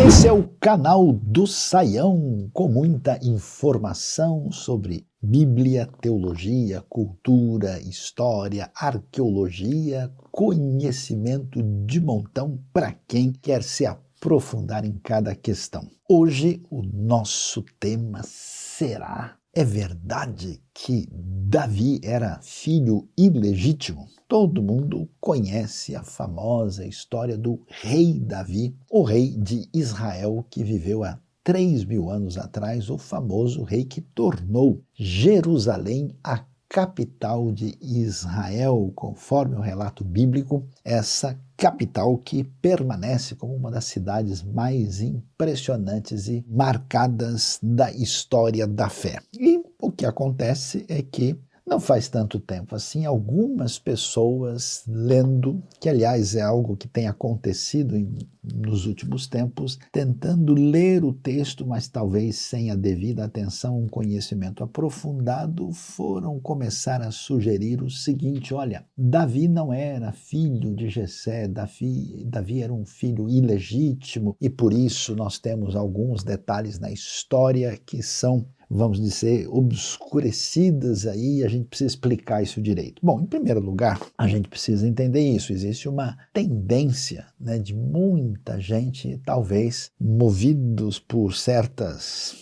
Esse é o canal do Saião, com muita informação sobre Bíblia, teologia, cultura, história, arqueologia, conhecimento de montão para quem quer se aprofundar em cada questão. Hoje o nosso tema será: é verdade que Davi era filho ilegítimo? Todo mundo conhece a famosa história do rei Davi, o rei de Israel que viveu há 3.000 anos atrás, o famoso rei que tornou Jerusalém a capital de Israel, conforme o relato bíblico, essa capital que permanece como uma das cidades mais impressionantes e marcadas da história da fé. E o que acontece é que não faz tanto tempo assim, algumas pessoas lendo, que aliás é algo que tem acontecido nos últimos tempos, tentando ler o texto, mas talvez sem a devida atenção, um conhecimento aprofundado, foram começar a sugerir o seguinte: olha, Davi não era filho de Jessé, Davi era um filho ilegítimo, e por isso nós temos alguns detalhes na história que são, vamos dizer, obscurecidas aí, a gente precisa explicar isso direito. Bom, em primeiro lugar, a gente precisa entender isso. Existe uma tendência, de muita gente, talvez movidos por certas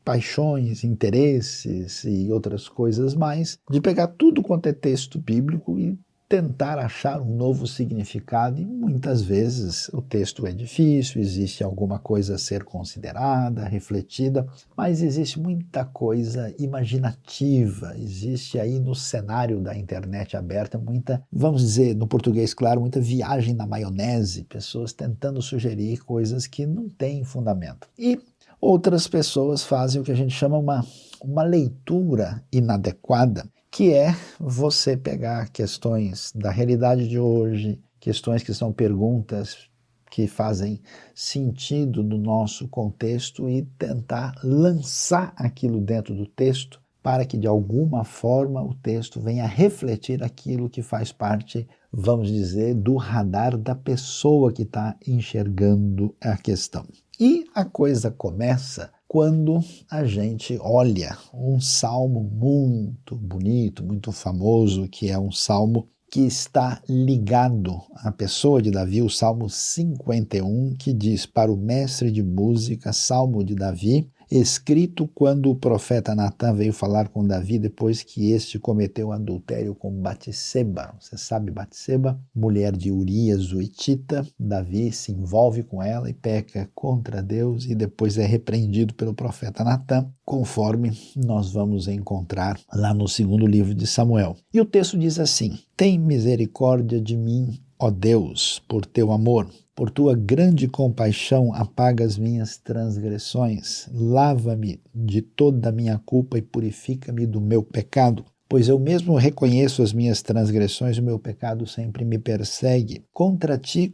paixões, interesses e outras coisas mais, de pegar tudo quanto é texto bíblico e tentar achar um novo significado, e muitas vezes o texto é difícil, existe alguma coisa a ser considerada, refletida, mas existe muita coisa imaginativa, existe aí no cenário da internet aberta muita, vamos dizer no português claro, muita viagem na maionese, pessoas tentando sugerir coisas que não têm fundamento. E outras pessoas fazem o que a gente chama uma leitura inadequada, que é você pegar questões da realidade de hoje, questões que são perguntas que fazem sentido no nosso contexto e tentar lançar aquilo dentro do texto para que de alguma forma o texto venha refletir aquilo que faz parte, vamos dizer, do radar da pessoa que está enxergando a questão. E a coisa começa quando a gente olha um salmo muito bonito, muito famoso, que é um salmo que está ligado à pessoa de Davi, o Salmo 51, que diz: para o mestre de música, Salmo de Davi, escrito quando o profeta Natan veio falar com Davi depois que este cometeu adultério com Batseba. Você sabe, Batseba, mulher de Urias, o Hitita. Davi se envolve com ela e peca contra Deus e depois é repreendido pelo profeta Natan, conforme nós vamos encontrar lá no segundo livro de Samuel. E o texto diz assim: tem misericórdia de mim, ó Deus, por teu amor. Por tua grande compaixão, apaga as minhas transgressões. Lava-me de toda a minha culpa e purifica-me do meu pecado. Pois eu mesmo reconheço as minhas transgressões e o meu pecado sempre me persegue. Contra ti,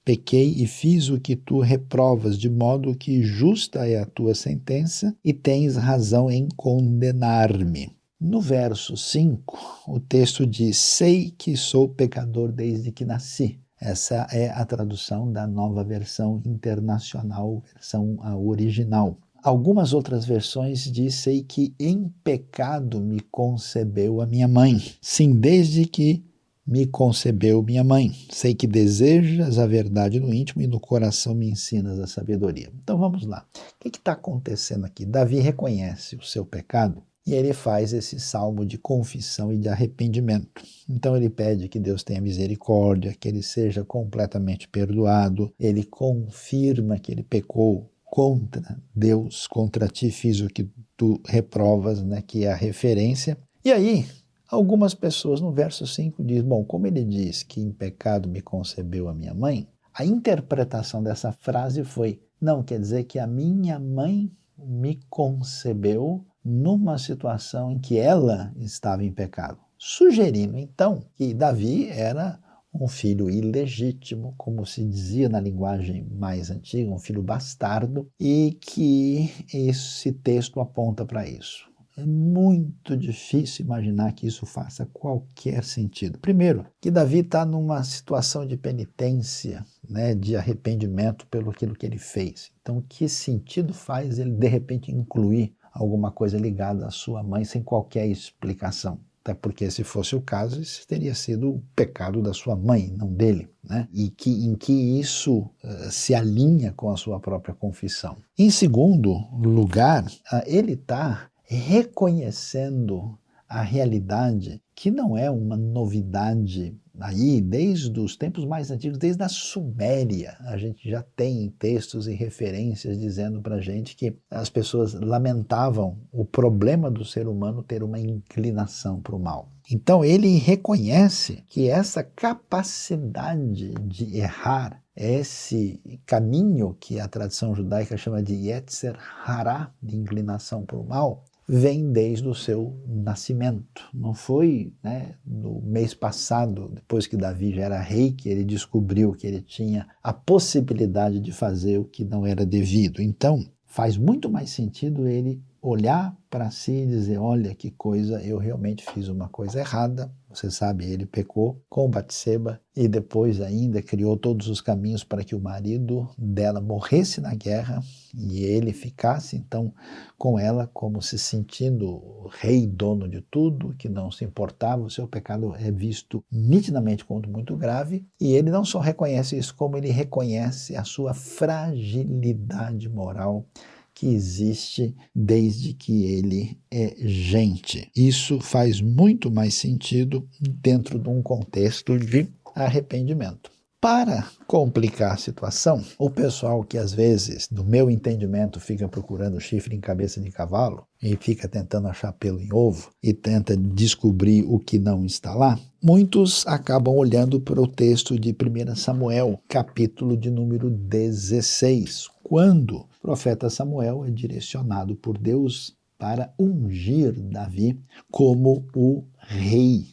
pequei e fiz o que tu reprovas, de modo que justa é a tua sentença e tens razão em condenar-me. No verso 5, o texto diz: sei que sou pecador desde que nasci. Essa é a tradução da Nova Versão Internacional, versão original. Algumas outras versões dizem que em pecado me concebeu a minha mãe. Sim, desde que me concebeu minha mãe. Sei que desejas a verdade no íntimo e no coração me ensinas a sabedoria. Então vamos lá. O que está acontecendo aqui? Davi reconhece o seu pecado e ele faz esse salmo de confissão e de arrependimento. Então ele pede que Deus tenha misericórdia, que ele seja completamente perdoado. Ele confirma que ele pecou contra Deus, contra ti fiz o que tu reprovas, que é a referência. E aí, algumas pessoas no verso 5 dizem, bom, como ele diz que em pecado me concebeu a minha mãe, a interpretação dessa frase foi, não, quer dizer que a minha mãe me concebeu numa situação em que ela estava em pecado, sugerindo então que Davi era um filho ilegítimo, como se dizia na linguagem mais antiga, um filho bastardo, e que esse texto aponta para isso. é muito difícil imaginar que isso faça qualquer sentido. Primeiro, que Davi está numa situação de penitência, né, de arrependimento pelo aquilo que ele fez. Então, que sentido faz ele, de repente, incluir alguma coisa ligada à sua mãe sem qualquer explicação? Até porque, se fosse o caso, isso teria sido o pecado da sua mãe, não dele, né? E em que isso se alinha com a sua própria confissão. Em segundo lugar, ele está reconhecendo a realidade que não é uma novidade aí, desde os tempos mais antigos, desde a Suméria, a gente já tem textos e referências dizendo para a gente que as pessoas lamentavam o problema do ser humano ter uma inclinação para o mal. Então ele reconhece que essa capacidade de errar, esse caminho que a tradição judaica chama de Yetzer Hará, de inclinação para o mal, vem desde o seu nascimento. Não foi, né, no mês passado, depois que Davi já era rei, que ele descobriu que ele tinha a possibilidade de fazer o que não era devido. Então, faz muito mais sentido ele olhar para si e dizer, olha que coisa, eu realmente fiz uma coisa errada. Você sabe, ele pecou com Batseba e depois ainda criou todos os caminhos para que o marido dela morresse na guerra e ele ficasse então com ela como se sentindo rei, dono de tudo, que não se importava. O seu pecado é visto nitidamente como muito grave e ele não só reconhece isso, como ele reconhece a sua fragilidade moral que existe desde que ele é gente. Isso faz muito mais sentido dentro de um contexto de arrependimento. Para complicar a situação, o pessoal que às vezes, no meu entendimento, fica procurando chifre em cabeça de cavalo e fica tentando achar pelo em ovo e tenta descobrir o que não está lá, muitos acabam olhando para o texto de 1 Samuel, capítulo de número 16, quando o profeta Samuel é direcionado por Deus para ungir Davi como o rei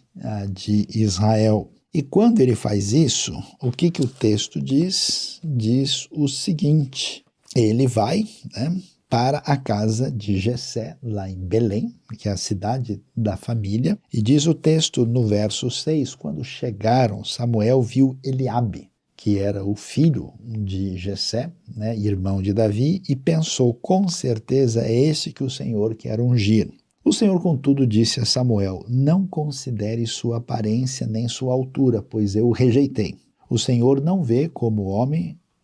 de Israel. E quando ele faz isso, o que o texto diz? Diz o seguinte, ele vai, né, para a casa de Jessé, lá em Belém, que é a cidade da família, e diz o texto no verso 6, quando chegaram, Samuel viu Eliabe, que era o filho de Jessé, né, irmão de Davi, e pensou, com certeza é esse que o Senhor quer ungir. O Senhor, contudo, disse a Samuel, não considere sua aparência nem sua altura, pois eu o rejeitei. O Senhor não vê como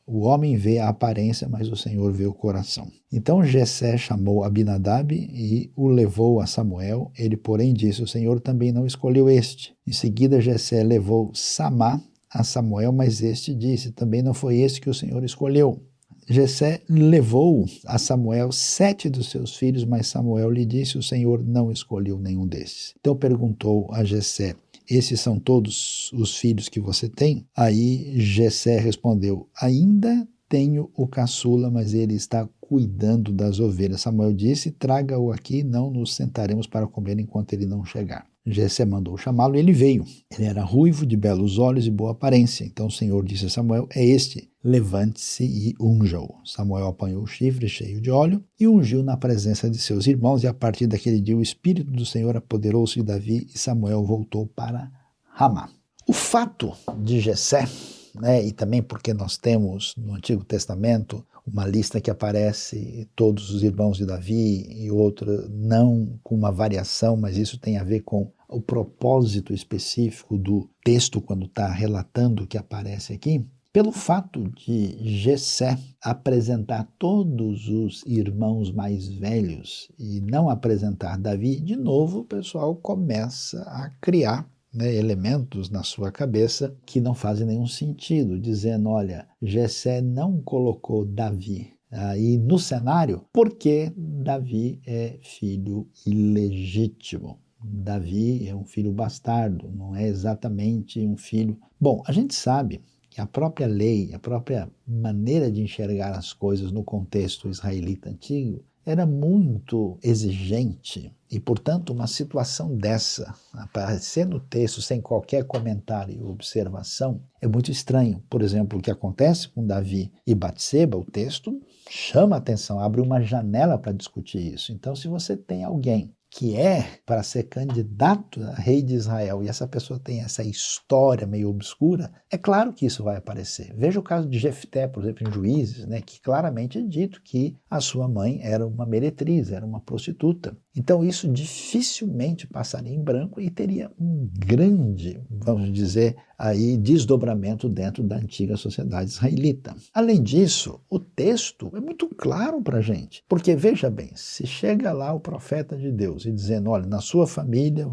o homem vê a aparência, mas o Senhor vê o coração. Então Jessé chamou Abinadab e o levou a Samuel. Ele, porém, disse, o Senhor também não escolheu este. Em seguida, Jessé levou Samá a Samuel, mas este disse, também não foi este que o Senhor escolheu. Jessé levou a Samuel 7 dos seus filhos, mas Samuel lhe disse, o Senhor não escolheu nenhum desses. Então perguntou a Jessé, esses são todos os filhos que você tem? Aí Jessé respondeu, ainda tenho o caçula, mas ele está cuidando das ovelhas. Samuel disse, traga-o aqui, não nos sentaremos para comer enquanto ele não chegar. Jessé mandou chamá-lo e ele veio. Ele era ruivo, de belos olhos e boa aparência. Então o Senhor disse a Samuel, é este, levante-se e unja-o. Samuel apanhou o chifre cheio de óleo e ungiu na presença de seus irmãos, e a partir daquele dia o Espírito do Senhor apoderou-se de Davi e Samuel voltou para Ramá. O fato de Jessé, né, e também porque nós temos no Antigo Testamento uma lista que aparece todos os irmãos de Davi e outra não com uma variação, mas isso tem a ver com o propósito específico do texto quando está relatando o que aparece aqui. Pelo fato de Jessé apresentar todos os irmãos mais velhos e não apresentar Davi, de novo o pessoal começa a criar, né, elementos na sua cabeça que não fazem nenhum sentido, dizendo, olha, Jessé não colocou Davi aí no cenário porque Davi é filho ilegítimo. Davi é um filho bastardo, não é exatamente um filho... Bom, a gente sabe que a própria lei, a própria maneira de enxergar as coisas no contexto israelita antigo era muito exigente e, portanto, uma situação dessa, aparecer no texto sem qualquer comentário ou observação, é muito estranho. Por exemplo, o que acontece com Davi e Batseba, o texto chama a atenção, abre uma janela para discutir isso. Então, se você tem alguém que é para ser candidato a rei de Israel, e essa pessoa tem essa história meio obscura, é claro que isso vai aparecer. Veja o caso de Jefté, por exemplo, em Juízes, né, que claramente é dito que a sua mãe era uma meretriz, era uma prostituta. Então isso dificilmente passaria em branco e teria um grande, vamos dizer, aí desdobramento dentro da antiga sociedade israelita. Além disso, o texto é muito claro para a gente, porque veja bem, se chega lá o profeta de Deus e dizendo, olha, na sua família,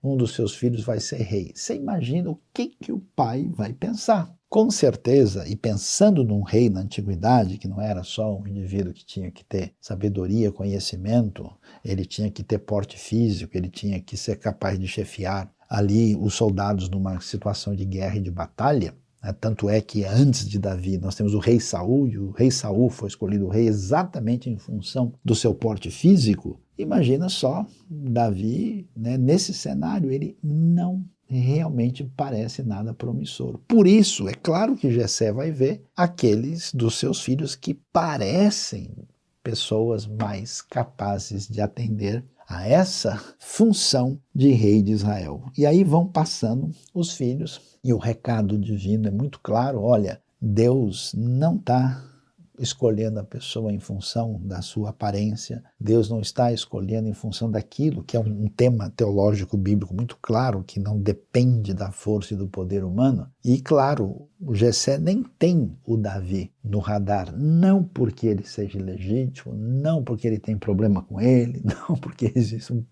um dos seus filhos vai ser rei, você imagina o que o pai vai pensar? Com certeza, e pensando num rei na antiguidade, que não era só um indivíduo que tinha que ter sabedoria, conhecimento, ele tinha que ter porte físico, ele tinha que ser capaz de chefiar ali os soldados numa situação de guerra e de batalha, né? Tanto é que antes de Davi nós temos o rei Saul, e o rei Saul foi escolhido rei exatamente em função do seu porte físico. Imagina só, Davi, né, nesse cenário, ele não realmente parece nada promissor. Por isso, é claro que Jessé vai ver aqueles dos seus filhos que parecem pessoas mais capazes de atender a essa função de rei de Israel. E aí vão passando os filhos, e o recado divino é muito claro, olha, Deus não está escolhendo a pessoa em função da sua aparência, Deus não está escolhendo em função daquilo, que é um tema teológico bíblico muito claro, que não depende da força e do poder humano. E claro, o Jessé nem tem o Davi no radar, não porque ele seja ilegítimo, não porque ele tem problema com ele, não porque existe um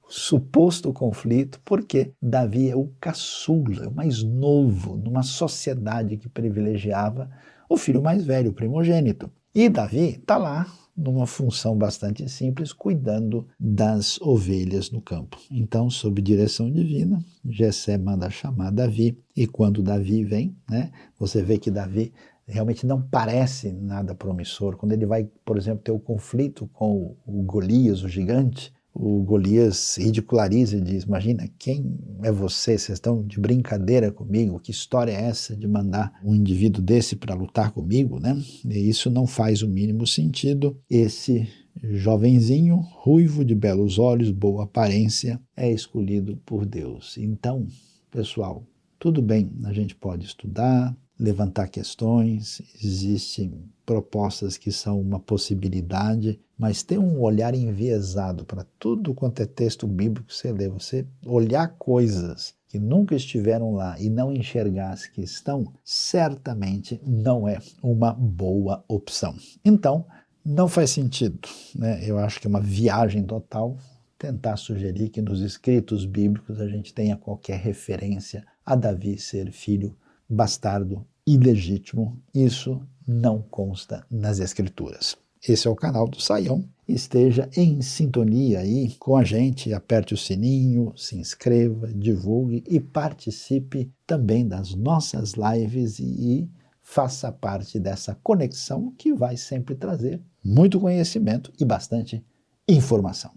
suposto conflito, porque Davi é o caçula, é o mais novo, numa sociedade que privilegiava o filho mais velho, o primogênito. E Davi está lá, numa função bastante simples, cuidando das ovelhas no campo. Então, sob direção divina, Jessé manda chamar Davi, e quando Davi vem, né, você vê que Davi realmente não parece nada promissor. Quando ele vai, por exemplo, ter o conflito com o Golias, o gigante, o Golias ridiculariza e diz, imagina, quem é você? Vocês estão de brincadeira comigo? Que história é essa de mandar um indivíduo desse para lutar comigo, né? E isso não faz o mínimo sentido. Esse jovenzinho, ruivo, de belos olhos, boa aparência, é escolhido por Deus. Então, pessoal, tudo bem, a gente pode estudar, levantar questões, existem propostas que são uma possibilidade, mas ter um olhar enviesado para tudo quanto é texto bíblico que você lê, você olhar coisas que nunca estiveram lá e não enxergar as que estão, certamente não é uma boa opção. Então, não faz sentido, né? Eu acho que é uma viagem total tentar sugerir que nos escritos bíblicos a gente tenha qualquer referência a Davi ser filho bastardo ilegítimo. Isso não consta nas Escrituras. Esse é o canal do Saião. Esteja em sintonia aí com a gente, aperte o sininho, se inscreva, divulgue e participe também das nossas lives e faça parte dessa conexão que vai sempre trazer muito conhecimento e bastante informação.